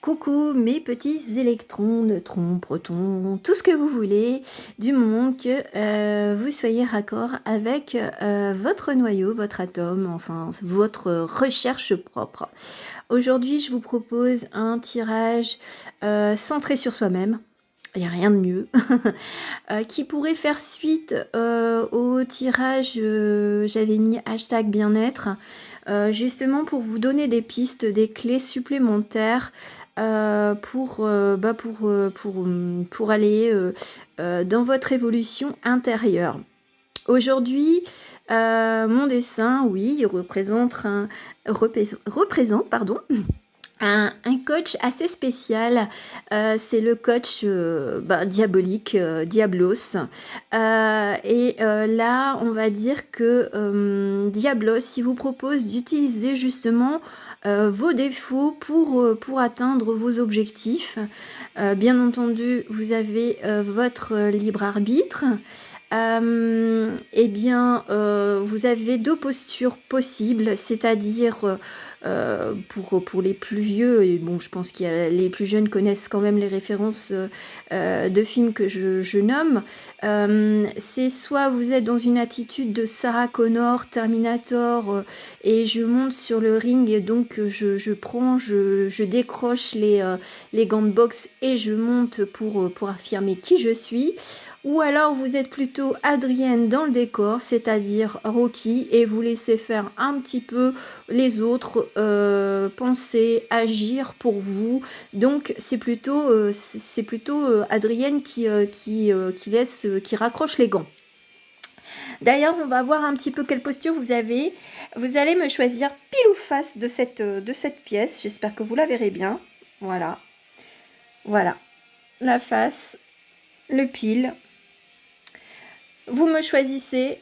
Coucou mes petits électrons, neutrons, protons, tout ce que vous voulez, du moment que vous soyez raccord avec votre noyau, votre atome, enfin votre recherche propre. Aujourd'hui, je vous propose un tirage centré sur soi-même. Il n'y a rien de mieux, qui pourrait faire suite au tirage, j'avais mis hashtag bien-être, justement pour vous donner des pistes, des clés supplémentaires pour aller dans votre évolution intérieure. Aujourd'hui, mon dessin, oui, il représente un coach assez spécial. C'est le coach diabolique, Diablos. Là, on va dire que Diablos, il vous propose d'utiliser justement vos défauts pour atteindre vos objectifs. Bien entendu, vous avez votre libre arbitre. Vous avez deux postures possibles, c'est-à-dire pour les plus vieux, et bon, je pense que les plus jeunes connaissent quand même les références de films que je nomme. C'est soit vous êtes dans une attitude de Sarah Connor, Terminator, et je monte sur le ring, et donc je décroche les gants de boxe et je monte pour affirmer qui je suis. Ou alors vous êtes plutôt Adrienne dans le décor, c'est-à-dire Rocky, et vous laissez faire un petit peu les autres penser, agir pour vous. Donc c'est plutôt Adrienne qui raccroche les gants. D'ailleurs, on va voir un petit peu quelle posture vous avez. Vous allez me choisir pile ou face de cette pièce. J'espère que vous la verrez bien. Voilà. Voilà. La face, le pile. Vous me choisissez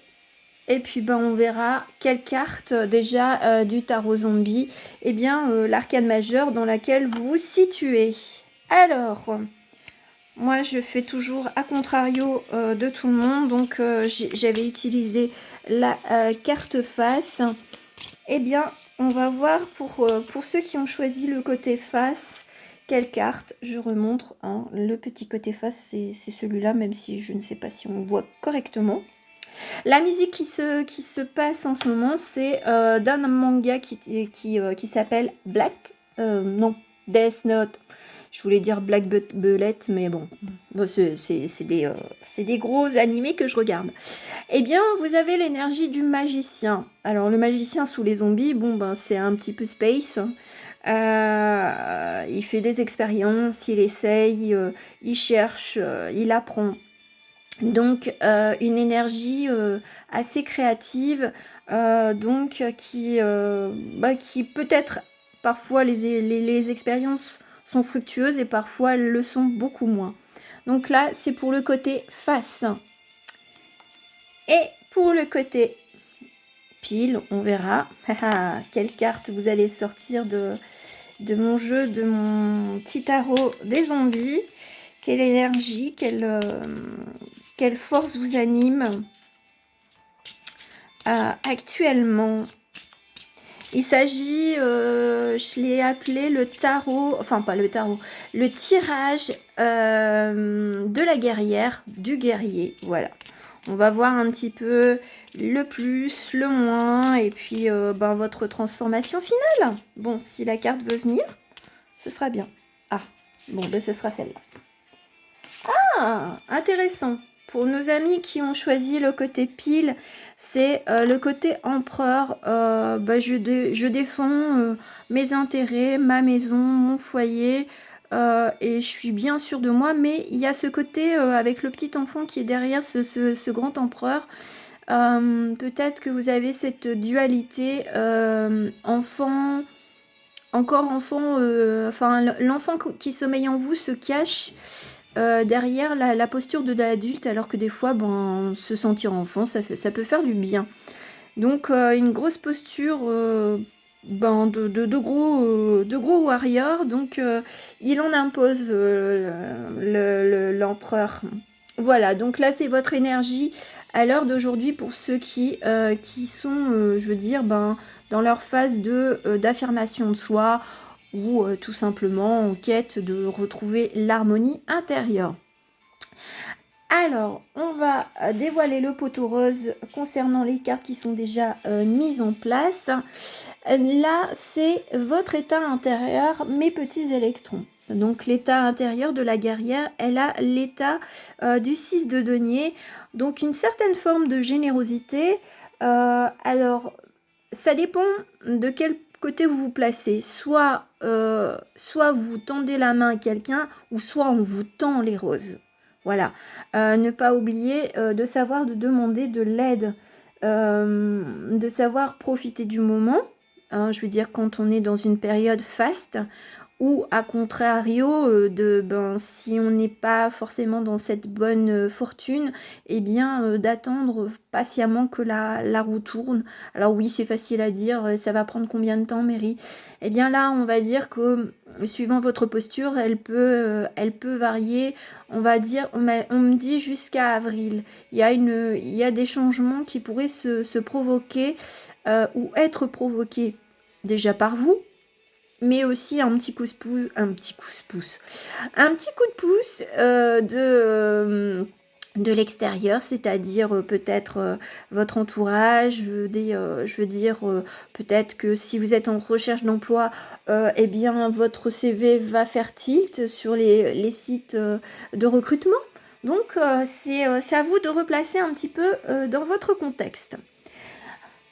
et puis on verra quelle carte déjà du tarot zombie, l'arcane majeure dans laquelle vous vous situez. Alors, moi je fais toujours à contrario de tout le monde, donc j'avais utilisé la carte face. On va voir pour ceux qui ont choisi le côté face. Quelle carte je remontre le petit côté face, c'est celui-là, même si je ne sais pas si on le voit correctement. La musique qui se passe en ce moment, c'est d'un manga qui s'appelle Death Note. Je voulais dire Black Bullet, mais bon, c'est des gros animés que je regarde. Vous avez l'énergie du magicien. Alors, le magicien sous les zombies, c'est un petit peu space. Il fait des expériences, il essaye, il cherche, il apprend. Donc une énergie assez créative, qui peut-être parfois les expériences sont fructueuses et parfois elles le sont beaucoup moins. Donc là c'est pour le côté face. Et pour le côté pile, on verra quelle carte vous allez sortir de mon jeu, de mon petit tarot des zombies. Quelle énergie, quelle force vous anime actuellement. Il s'agit, je l'ai appelé le tarot, enfin pas le tarot, le tirage de la guerrière, du guerrier, voilà. On va voir un petit peu le plus, le moins, et puis votre transformation finale. Bon, si la carte veut venir, ce sera bien. Ah, ce sera celle-là. Ah, intéressant. Pour nos amis qui ont choisi le côté pile, c'est le côté empereur. Je défends mes intérêts, ma maison, mon foyer, et je suis bien sûre de moi. Mais il y a ce côté avec le petit enfant qui est derrière ce grand empereur. Peut-être que vous avez cette dualité enfant, encore enfant, l'enfant qui sommeille en vous se cache derrière la posture de l'adulte, alors que des fois, se sentir enfant, ça peut faire du bien. Donc, une grosse posture de gros warriors. Donc, il en impose l'empereur. Voilà, donc là, c'est votre énergie à l'heure d'aujourd'hui pour ceux qui sont, dans leur phase d'affirmation de soi, ou tout simplement en quête de retrouver l'harmonie intérieure. Alors, on va dévoiler le poteau rose concernant les cartes qui sont déjà mises en place. Là, c'est votre état intérieur, mes petits électrons. Donc, l'état intérieur de la guerrière, elle a l'état du 6 de denier. Donc, une certaine forme de générosité. Alors, ça dépend de quel côté vous vous placez. Soit vous tendez la main à quelqu'un, ou soit on vous tend les roses. Voilà. Ne pas oublier de savoir de demander de l'aide, de savoir profiter du moment. Hein, je veux dire, quand on est dans une période faste, ou à contrario, si on n'est pas forcément dans cette bonne fortune, eh bien, d'attendre patiemment que la roue tourne. Alors oui, c'est facile à dire, ça va prendre combien de temps, Mary? Eh bien là, on va dire que suivant votre posture, elle peut varier. On va dire, on me dit jusqu'à avril. Il y a des changements qui pourraient se provoquer ou être provoqués déjà par vous, mais aussi un petit coup de pouce, un petit coup de pouce de l'extérieur, c'est-à-dire peut-être votre entourage, je veux dire peut-être que si vous êtes en recherche d'emploi, eh bien votre CV va faire tilt sur les sites de recrutement. Donc c'est à vous de replacer un petit peu dans votre contexte.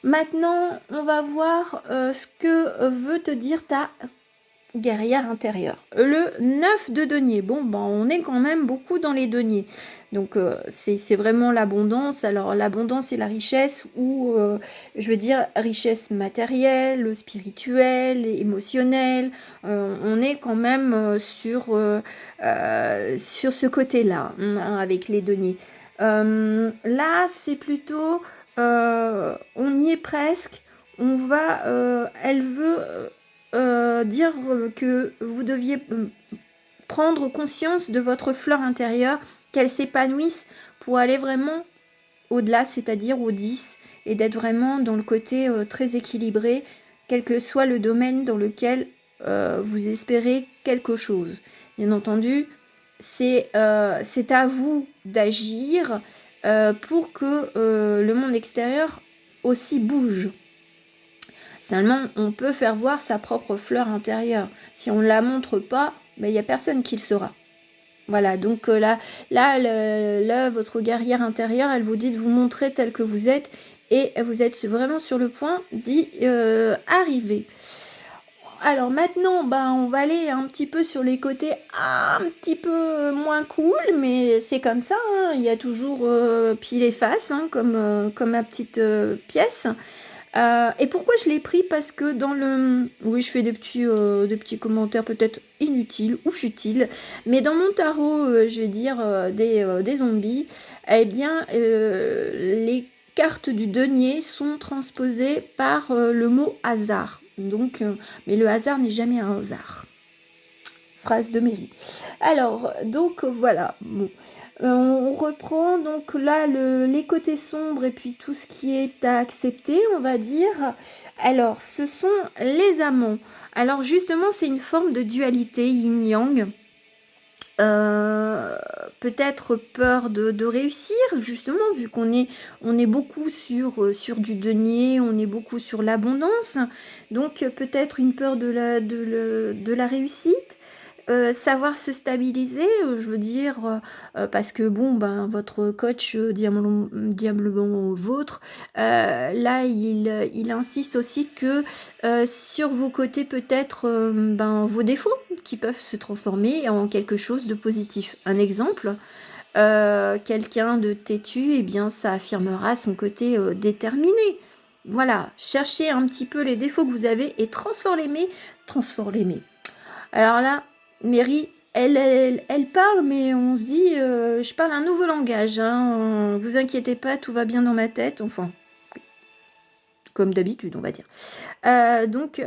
Maintenant, on va voir ce que veut te dire ta guerrière intérieure. Le 9 de denier. Bon, ben, on est quand même beaucoup dans les deniers. Donc, c'est vraiment l'abondance. Alors, l'abondance et la richesse, ou, je veux dire, richesse matérielle, spirituelle, émotionnelle. On est quand même sur ce côté-là, hein, avec les deniers. Là, c'est plutôt... on y est presque. Elle veut dire que vous deviez prendre conscience de votre fleur intérieure, qu'elle s'épanouisse pour aller vraiment au-delà, c'est-à-dire au 10, et d'être vraiment dans le côté très équilibré, quel que soit le domaine dans lequel vous espérez quelque chose. Bien entendu, c'est à vous d'agir pour que le monde extérieur aussi bouge. Seulement, on peut faire voir sa propre fleur intérieure. Si on ne la montre pas, il n'y a personne qui le saura. Voilà, donc là, votre guerrière intérieure, elle vous dit de vous montrer tel que vous êtes, et vous êtes vraiment sur le point d'y arriver. Alors maintenant, on va aller un petit peu sur les côtés un petit peu moins cool, mais c'est comme ça, hein. Il y a toujours pile et face, hein, comme ma petite pièce. Et pourquoi je l'ai pris? Parce que dans le... Oui, je fais des petits commentaires peut-être inutiles ou futiles, mais dans mon tarot, je vais dire, des zombies, eh bien, les cartes du denier sont transposées par le mot hasard. Donc, mais le hasard n'est jamais un hasard. Phrase de Mary. Alors, donc voilà. Bon. On reprend donc là les côtés sombres et puis tout ce qui est à accepter, on va dire. Alors, ce sont les amants. Alors justement, c'est une forme de dualité yin-yang. Peut-être peur de réussir, justement, vu qu'on est beaucoup sur du denier, on est beaucoup sur l'abondance. Donc peut-être une peur de la réussite. Savoir se stabiliser, je veux dire, parce que bon, votre coach diablement vôtre, là, il insiste aussi que sur vos côtés, peut-être vos défauts qui peuvent se transformer en quelque chose de positif. Un exemple, quelqu'un de têtu, eh bien, ça affirmera son côté déterminé. Voilà, cherchez un petit peu les défauts que vous avez et transformez. Alors là, Mary, elle parle, mais on se dit, je parle un nouveau langage, hein, vous inquiétez pas, tout va bien dans ma tête, enfin, comme d'habitude, on va dire. Donc,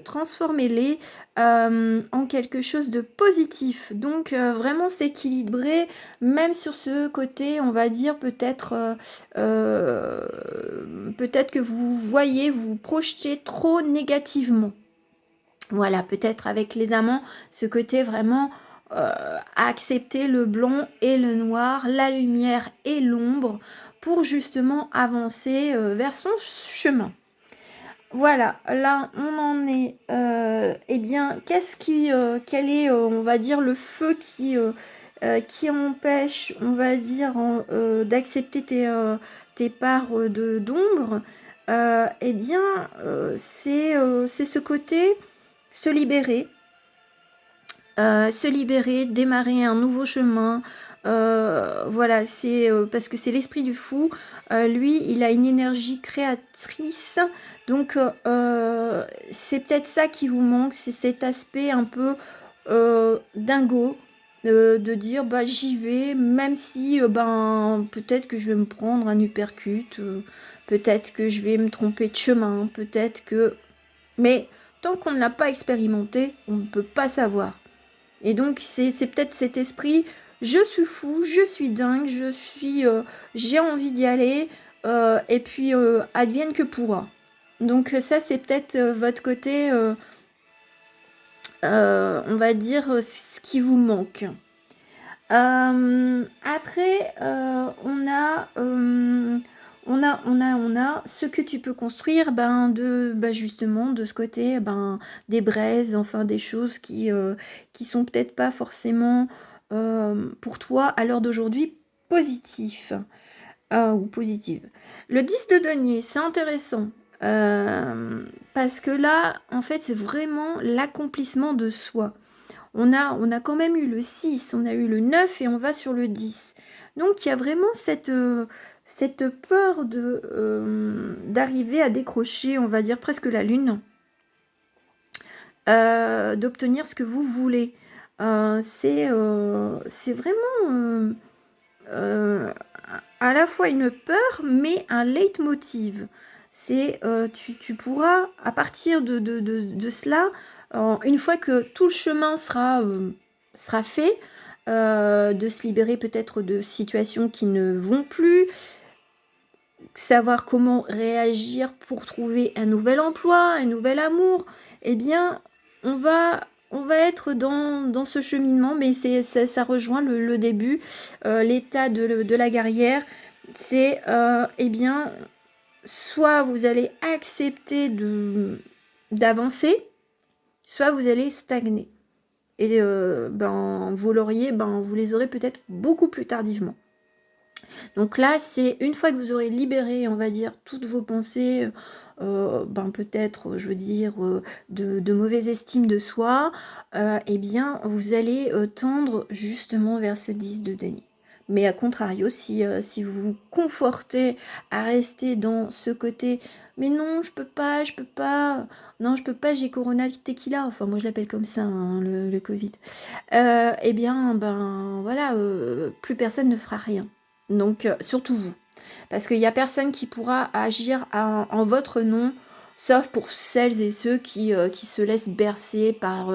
transformez-les en quelque chose de positif. Donc, vraiment s'équilibrer, même sur ce côté, on va dire, peut-être que vous voyez, vous projetez trop négativement. Voilà, peut-être avec les amants, ce côté vraiment accepter le blanc et le noir, la lumière et l'ombre, pour justement avancer vers son chemin. Voilà, là on en est, eh bien, quel est, on va dire, le feu qui empêche, on va dire, d'accepter tes parts d'ombre. Eh bien, c'est ce côté se libérer, démarrer un nouveau chemin. Voilà, c'est parce que c'est l'esprit du fou. Lui, il a une énergie créatrice. Donc, c'est peut-être ça qui vous manque, c'est cet aspect un peu dingo. De dire bah j'y vais, même si ben peut-être que je vais me prendre un uppercut, peut-être que je vais me tromper de chemin, peut-être que... Mais tant qu'on ne l'a pas expérimenté, on ne peut pas savoir. Et donc, c'est peut-être cet esprit, je suis fou, je suis dingue, j'ai envie d'y aller, et puis advienne que pourra. Donc ça, c'est peut-être votre côté, on va dire, ce qui vous manque. Après, on a ce que tu peux construire, justement, de ce côté, des braises, enfin des choses qui sont peut-être pas forcément pour toi à l'heure d'aujourd'hui positifs ou positives. Le 10 de denier, c'est intéressant. Parce que là, en fait, c'est vraiment l'accomplissement de soi. On a quand même eu le 6, on a eu le 9 et on va sur le 10. Donc il y a vraiment cette peur d'arriver à décrocher, on va dire presque la lune, d'obtenir ce que vous voulez. C'est vraiment à la fois une peur, mais un leitmotiv. Tu pourras, à partir de cela, une fois que tout le chemin sera fait, de se libérer peut-être de situations qui ne vont plus, savoir comment réagir pour trouver un nouvel emploi, un nouvel amour, eh bien, on va être dans ce cheminement, mais ça rejoint le début, l'état de la guerrière. C'est, eh bien, soit vous allez accepter d'avancer, soit vous allez stagner. Et vos lauriers, vous les aurez peut-être beaucoup plus tardivement. Donc là, c'est une fois que vous aurez libéré, on va dire, toutes vos pensées, peut-être, je veux dire, de mauvaise estime de soi, eh bien, vous allez tendre justement vers ce 10 de denier. Mais à contrario, si vous vous confortez à rester dans ce côté, mais non, je peux pas, non, je peux pas, j'ai Corona Tequila, enfin moi je l'appelle comme ça, hein, le Covid, eh bien, voilà, plus personne ne fera rien. Donc, surtout vous. Parce qu'il n'y a personne qui pourra agir en votre nom, sauf pour celles et ceux qui se laissent bercer par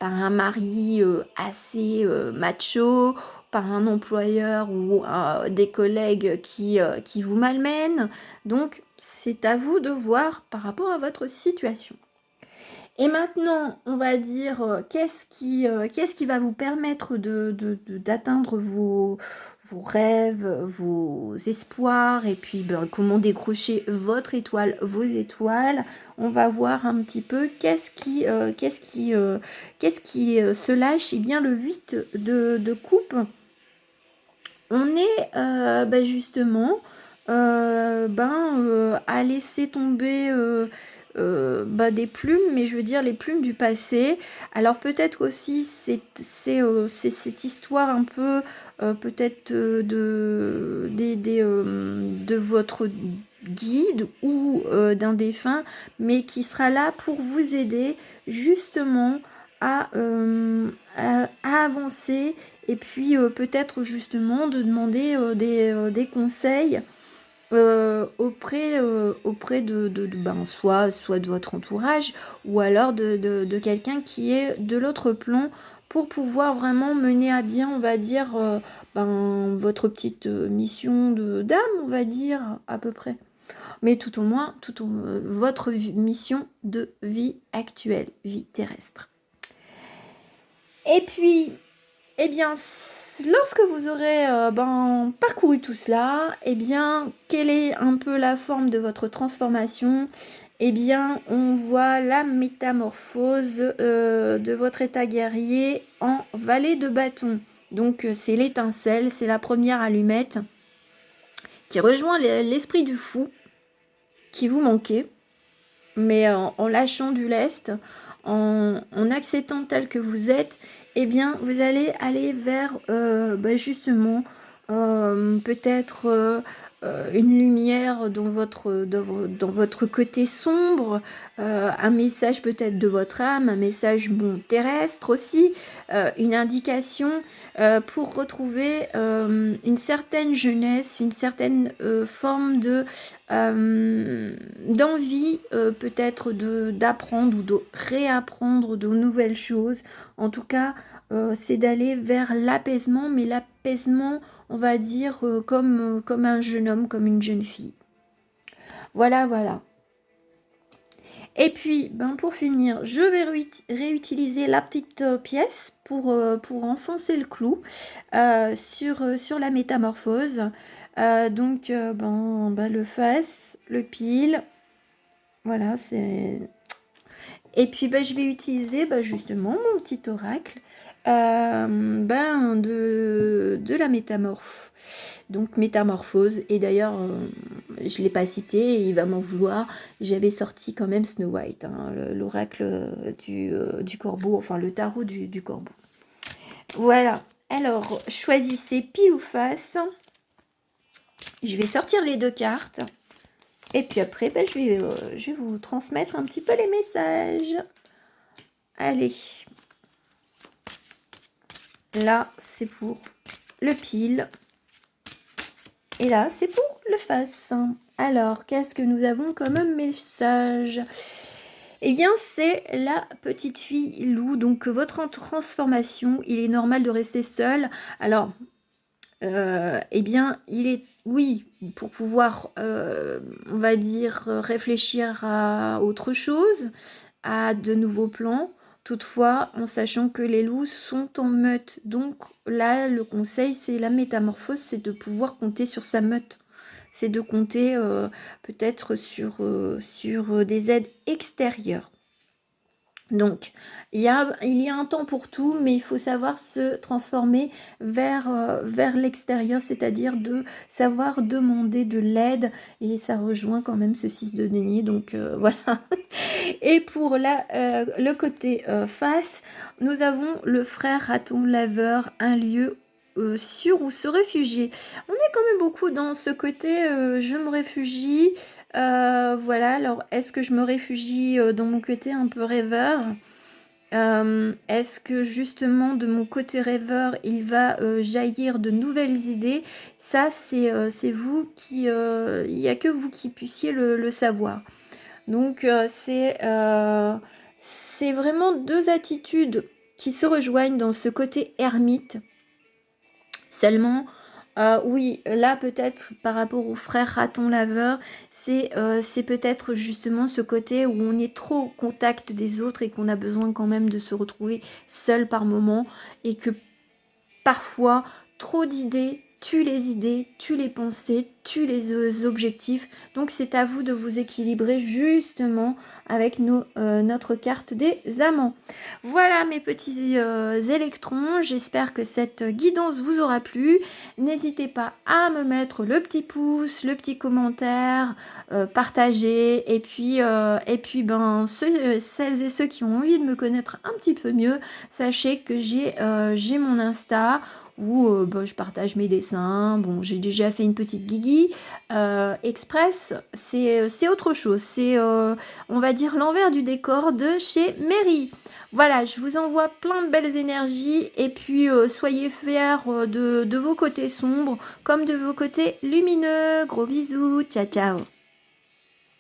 un mari assez macho, par un employeur ou des collègues qui vous malmènent. Donc, c'est à vous de voir par rapport à votre situation. Et maintenant, on va dire, qu'est-ce qui va vous permettre d'atteindre vos rêves, vos espoirs, et puis comment décrocher votre étoile, vos étoiles. On va voir un petit peu qu'est-ce qui se lâche. Eh bien, le 8 de coupe, on est justement à laisser tomber des plumes, mais je veux dire les plumes du passé. Alors peut-être aussi c'est cette histoire un peu peut-être de votre guide ou d'un défunt, mais qui sera là pour vous aider justement à avancer, et puis peut-être justement de demander des conseils auprès soit de votre entourage, ou alors de quelqu'un qui est de l'autre plan, pour pouvoir vraiment mener à bien, on va dire, votre petite mission d'âme, on va dire, à peu près. mais tout au moins, votre mission de vie actuelle, vie terrestre. Et puis, eh bien, lorsque vous aurez parcouru tout cela, eh bien, quelle est un peu la forme de votre transformation? Eh bien, on voit la métamorphose de votre état guerrier en valet de bâton. Donc, c'est l'étincelle, c'est la première allumette qui rejoint l'esprit du fou qui vous manquait, mais en lâchant du lest, en acceptant tel que vous êtes, eh bien, vous allez aller vers, justement, peut-être une lumière dans votre côté sombre, un message peut-être de votre âme, un message terrestre aussi, une indication pour retrouver une certaine jeunesse, une certaine forme d'envie peut-être d'apprendre ou de réapprendre de nouvelles choses. En tout cas, c'est d'aller vers l'apaisement, mais l'apaisement, on va dire, comme un jeune homme, comme une jeune fille. Voilà, voilà. Et puis, pour finir, je vais réutiliser la petite pièce pour enfoncer le clou sur la métamorphose. Donc, le face, le pile. Voilà, c'est... Et puis, je vais utiliser justement mon petit oracle de la métamorphose. Et d'ailleurs, je ne l'ai pas cité, et il va m'en vouloir. J'avais sorti quand même Snow White, l'oracle du corbeau, enfin le tarot du corbeau. Voilà. Alors, choisissez pile ou face. Je vais sortir les 2 cartes. Et puis après, je vais vous transmettre un petit peu les messages. Allez. Là, c'est pour le pile. Et là, c'est pour le face. Alors, qu'est-ce que nous avons comme message? Eh bien, c'est la petite fille loup. Donc, votre transformation, il est normal de rester seul. Alors, eh bien, il est... Oui, pour pouvoir, on va dire, réfléchir à autre chose, à de nouveaux plans. Toutefois, en sachant que les loups sont en meute. Donc là, le conseil, c'est la métamorphose, c'est de pouvoir compter sur sa meute. C'est de compter peut-être sur des aides extérieures. Donc, il y a un temps pour tout, mais il faut savoir se transformer vers l'extérieur, c'est-à-dire de savoir demander de l'aide, et ça rejoint quand même ce 6 de denier, donc voilà. Et pour le côté face, nous avons le frère raton laveur, un lieu sûr où se réfugier. On est quand même beaucoup dans ce côté je me réfugie. Voilà, alors est-ce que je me réfugie dans mon côté un peu rêveur? Est-ce que justement de mon côté rêveur il va jaillir de nouvelles idées? Ça c'est vous qui... il n'y a que vous qui puissiez le savoir. Donc c'est vraiment 2 attitudes qui se rejoignent dans ce côté ermite. Seulement, oui, là peut-être par rapport au frère raton laveur, c'est peut-être justement ce côté où on est trop au contact des autres et qu'on a besoin quand même de se retrouver seul par moment, et que parfois trop d'idées tuent les pensées, tuent les objectifs. Donc c'est à vous de vous équilibrer justement avec notre carte des amants. Voilà mes petits électrons, j'espère que cette guidance vous aura plu. N'hésitez pas à me mettre le petit pouce, le petit commentaire, partager, et puis celles et ceux qui ont envie de me connaître un petit peu mieux, sachez que j'ai mon Insta où je partage mes dessins. Bon, j'ai déjà fait une petite guigui express, c'est autre chose, c'est on va dire l'envers du décor de chez Mary. Voilà, je vous envoie plein de belles énergies, et puis soyez fiers de vos côtés sombres comme de vos côtés lumineux. Gros bisous, ciao ciao.